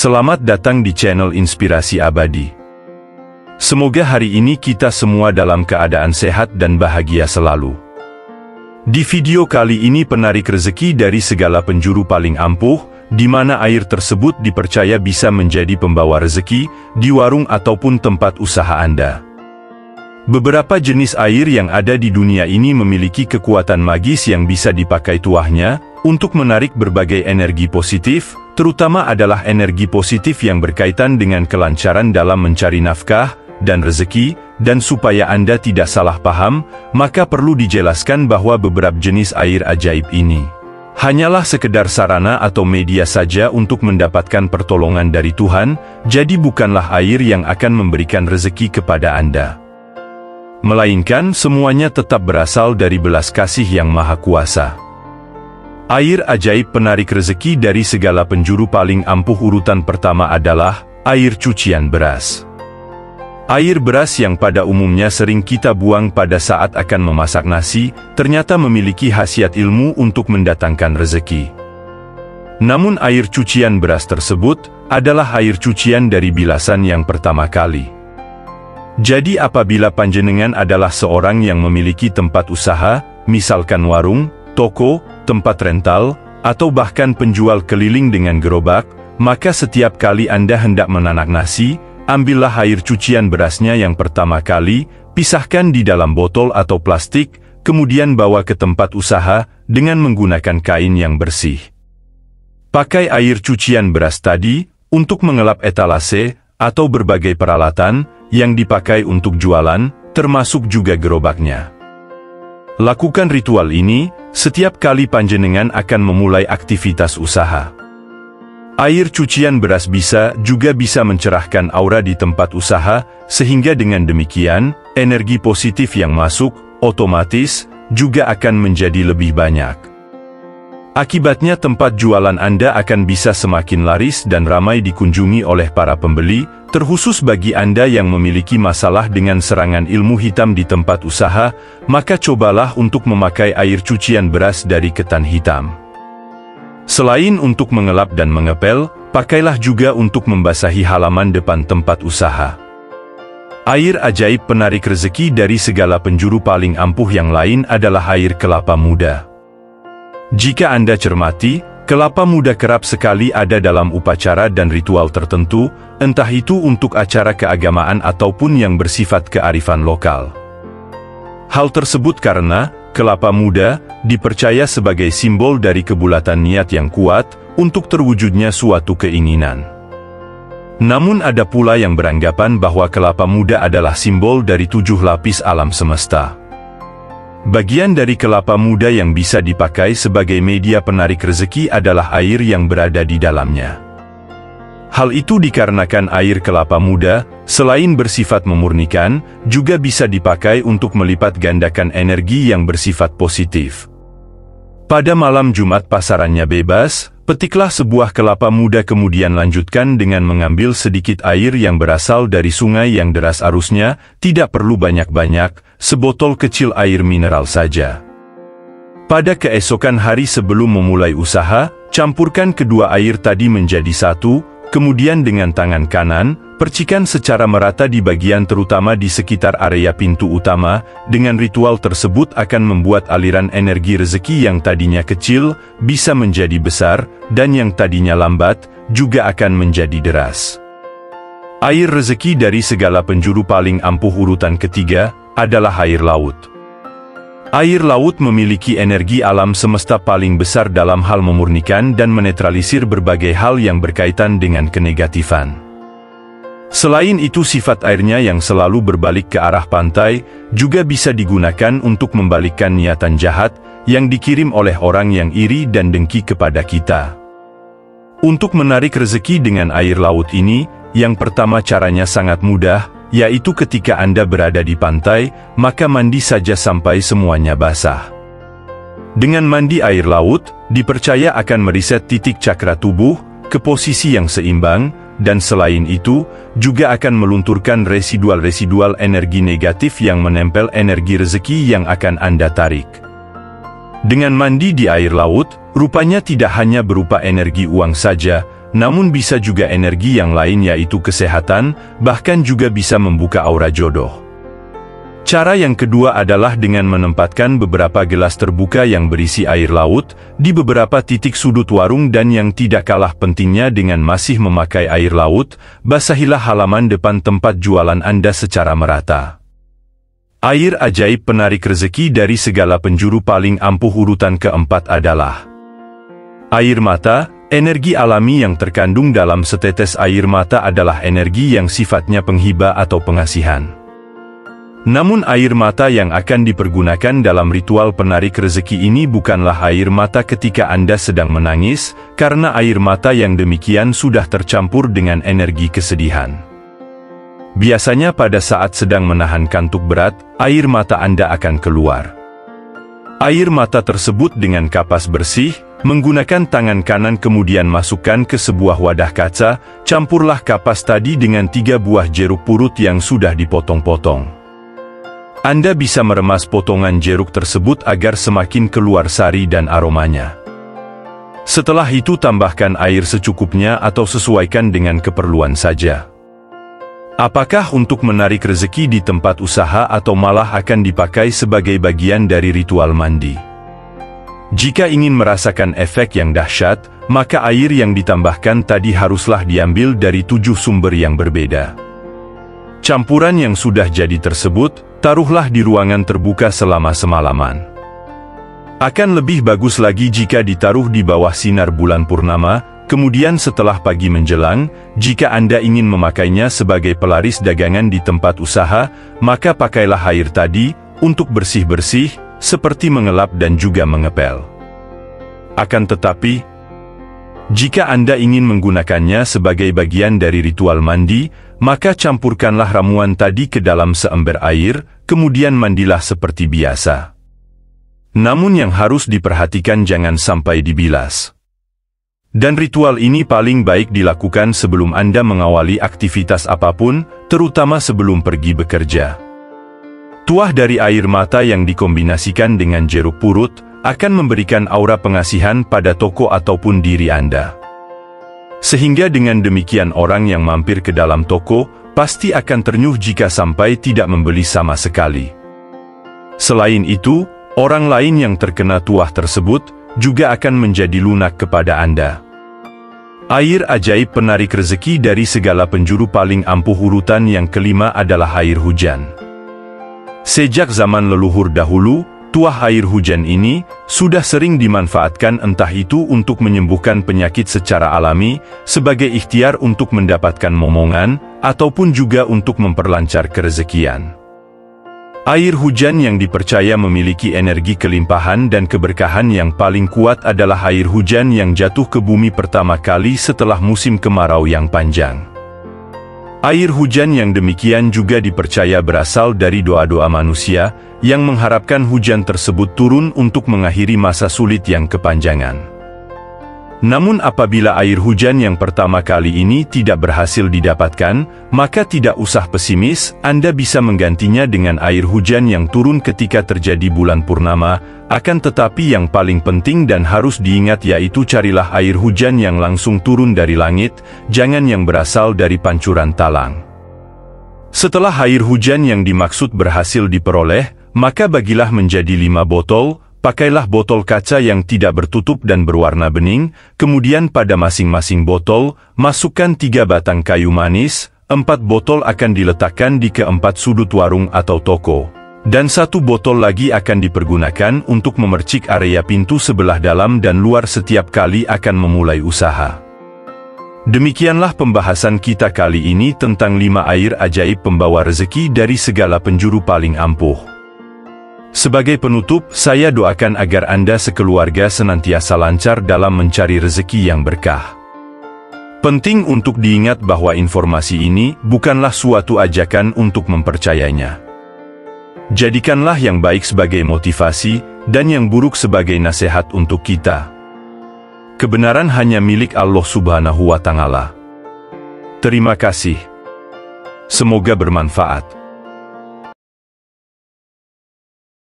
Selamat datang di channel Inspirasi Abadi. Semoga hari ini kita semua dalam keadaan sehat dan bahagia selalu. Di video kali ini penarik rezeki dari segala penjuru paling ampuh, di mana air tersebut dipercaya bisa menjadi pembawa rezeki di warung ataupun tempat usaha Anda. Beberapa jenis air yang ada di dunia ini memiliki kekuatan magis yang bisa dipakai tuahnya untuk menarik berbagai energi positif, terutama adalah energi positif yang berkaitan dengan kelancaran dalam mencari nafkah dan rezeki, dan supaya Anda tidak salah paham, maka perlu dijelaskan bahwa beberapa jenis air ajaib ini hanyalah sekedar sarana atau media saja untuk mendapatkan pertolongan dari Tuhan, jadi bukanlah air yang akan memberikan rezeki kepada Anda. Melainkan semuanya tetap berasal dari belas kasih yang maha kuasa. Air ajaib penarik rezeki dari segala penjuru paling ampuh urutan pertama adalah air cucian beras. Air beras yang pada umumnya sering kita buang pada saat akan memasak nasi, ternyata memiliki khasiat ilmu untuk mendatangkan rezeki. Namun air cucian beras tersebut adalah air cucian dari bilasan yang pertama kali. Jadi apabila panjenengan adalah seorang yang memiliki tempat usaha, misalkan warung, toko, tempat rental, atau bahkan penjual keliling dengan gerobak, maka setiap kali Anda hendak menanak nasi, ambillah air cucian berasnya yang pertama kali, pisahkan di dalam botol atau plastik, kemudian bawa ke tempat usaha dengan menggunakan kain yang bersih. Pakai air cucian beras tadi untuk mengelap etalase atau berbagai peralatan yang dipakai untuk jualan, termasuk juga gerobaknya. Lakukan ritual ini setiap kali panjenengan akan memulai aktivitas usaha. Air cucian beras juga bisa mencerahkan aura di tempat usaha, sehingga dengan demikian, energi positif yang masuk, otomatis, juga akan menjadi lebih banyak. Akibatnya tempat jualan Anda akan bisa semakin laris dan ramai dikunjungi oleh para pembeli, terkhusus bagi Anda yang memiliki masalah dengan serangan ilmu hitam di tempat usaha, maka cobalah untuk memakai air cucian beras dari ketan hitam. Selain untuk mengelap dan mengepel, pakailah juga untuk membasahi halaman depan tempat usaha. Air ajaib penarik rezeki dari segala penjuru paling ampuh yang lain adalah air kelapa muda. Jika Anda cermati, kelapa muda kerap sekali ada dalam upacara dan ritual tertentu, entah itu untuk acara keagamaan ataupun yang bersifat kearifan lokal. Hal tersebut karena kelapa muda dipercaya sebagai simbol dari kebulatan niat yang kuat untuk terwujudnya suatu keinginan. Namun ada pula yang beranggapan bahwa kelapa muda adalah simbol dari 7 lapis alam semesta. Bagian dari kelapa muda yang bisa dipakai sebagai media penarik rezeki adalah air yang berada di dalamnya. Hal itu dikarenakan air kelapa muda, selain bersifat memurnikan, juga bisa dipakai untuk melipat gandakan energi yang bersifat positif. Pada malam Jumat pasarannya bebas, petiklah sebuah kelapa muda kemudian lanjutkan dengan mengambil sedikit air yang berasal dari sungai yang deras arusnya, tidak perlu banyak-banyak, sebotol kecil air mineral saja. Pada keesokan hari sebelum memulai usaha, campurkan kedua air tadi menjadi satu, kemudian dengan tangan kanan, percikan secara merata di bagian terutama di sekitar area pintu utama. Dengan ritual tersebut akan membuat aliran energi rezeki yang tadinya kecil, bisa menjadi besar, dan yang tadinya lambat, juga akan menjadi deras. Air rezeki dari segala penjuru paling ampuh urutan ketiga adalah air laut. Air laut memiliki energi alam semesta paling besar dalam hal memurnikan dan menetralisir berbagai hal yang berkaitan dengan kenegatifan. Selain itu sifat airnya yang selalu berbalik ke arah pantai, juga bisa digunakan untuk membalikkan niatan jahat yang dikirim oleh orang yang iri dan dengki kepada kita. Untuk menarik rezeki dengan air laut ini, yang pertama caranya sangat mudah, yaitu ketika Anda berada di pantai, maka mandi saja sampai semuanya basah. Dengan mandi air laut, dipercaya akan meriset titik cakra tubuh ke posisi yang seimbang, dan selain itu, juga akan melunturkan residual energi negatif yang menempel energi rezeki yang akan Anda tarik. Dengan mandi di air laut, rupanya tidak hanya berupa energi uang saja, namun bisa juga energi yang lain yaitu kesehatan, bahkan juga bisa membuka aura jodoh. Cara yang kedua adalah dengan menempatkan beberapa gelas terbuka yang berisi air laut di beberapa titik sudut warung, dan yang tidak kalah pentingnya dengan masih memakai air laut, basahilah halaman depan tempat jualan Anda secara merata. Air ajaib penarik rezeki dari segala penjuru paling ampuh urutan keempat adalah air mata. Energi alami yang terkandung dalam setetes air mata adalah energi yang sifatnya penghibah atau pengasihan. Namun air mata yang akan dipergunakan dalam ritual penarik rezeki ini bukanlah air mata ketika Anda sedang menangis, karena air mata yang demikian sudah tercampur dengan energi kesedihan. Biasanya pada saat sedang menahan kantuk berat, air mata Anda akan keluar. Air mata tersebut dengan kapas bersih, menggunakan tangan kanan kemudian masukkan ke sebuah wadah kaca, campurlah kapas tadi dengan 3 buah jeruk purut yang sudah dipotong-potong. Anda bisa meremas potongan jeruk tersebut agar semakin keluar sari dan aromanya. Setelah itu tambahkan air secukupnya atau sesuaikan dengan keperluan saja. Apakah untuk menarik rezeki di tempat usaha atau malah akan dipakai sebagai bagian dari ritual mandi? Jika ingin merasakan efek yang dahsyat, maka air yang ditambahkan tadi haruslah diambil dari 7 sumber yang berbeda. Campuran yang sudah jadi tersebut, taruhlah di ruangan terbuka selama semalaman. Akan lebih bagus lagi jika ditaruh di bawah sinar bulan purnama, kemudian setelah pagi menjelang, jika Anda ingin memakainya sebagai pelaris dagangan di tempat usaha, maka pakailah air tadi untuk bersih-bersih, seperti mengelap dan juga mengepel. Akan tetapi, jika Anda ingin menggunakannya sebagai bagian dari ritual mandi, maka campurkanlah ramuan tadi ke dalam seember air, kemudian mandilah seperti biasa. Namun yang harus diperhatikan jangan sampai dibilas. Dan ritual ini paling baik dilakukan sebelum Anda mengawali aktivitas apapun, terutama sebelum pergi bekerja. Tuah dari air mata yang dikombinasikan dengan jeruk purut akan memberikan aura pengasihan pada toko ataupun diri Anda. Sehingga dengan demikian orang yang mampir ke dalam toko pasti akan ternyuh jika sampai tidak membeli sama sekali. Selain itu, orang lain yang terkena tuah tersebut juga akan menjadi lunak kepada Anda. Air ajaib penarik rezeki dari segala penjuru paling ampuh urutan yang kelima adalah air hujan. Sejak zaman leluhur dahulu, tuah air hujan ini sudah sering dimanfaatkan entah itu untuk menyembuhkan penyakit secara alami, sebagai ikhtiar untuk mendapatkan momongan, ataupun juga untuk memperlancar kerezekian. Air hujan yang dipercaya memiliki energi kelimpahan dan keberkahan yang paling kuat adalah air hujan yang jatuh ke bumi pertama kali setelah musim kemarau yang panjang. Air hujan yang demikian juga dipercaya berasal dari doa-doa manusia yang mengharapkan hujan tersebut turun untuk mengakhiri masa sulit yang kepanjangan. Namun apabila air hujan yang pertama kali ini tidak berhasil didapatkan, maka tidak usah pesimis, Anda bisa menggantinya dengan air hujan yang turun ketika terjadi bulan purnama. Akan tetapi yang paling penting dan harus diingat yaitu carilah air hujan yang langsung turun dari langit, jangan yang berasal dari pancuran talang. Setelah air hujan yang dimaksud berhasil diperoleh, maka bagilah menjadi 5 botol. Pakailah botol kaca yang tidak bertutup dan berwarna bening, kemudian pada masing-masing botol, masukkan 3 batang kayu manis, 4 botol akan diletakkan di keempat sudut warung atau toko, dan 1 botol lagi akan dipergunakan untuk memercik area pintu sebelah dalam dan luar setiap kali akan memulai usaha. Demikianlah pembahasan kita kali ini tentang 5 air ajaib pembawa rezeki dari segala penjuru paling ampuh. Sebagai penutup, saya doakan agar Anda sekeluarga senantiasa lancar dalam mencari rezeki yang berkah. Penting untuk diingat bahwa informasi ini bukanlah suatu ajakan untuk mempercayainya. Jadikanlah yang baik sebagai motivasi, dan yang buruk sebagai nasihat untuk kita. Kebenaran hanya milik Allah Subhanahu wa Ta'ala. Terima kasih. Semoga bermanfaat.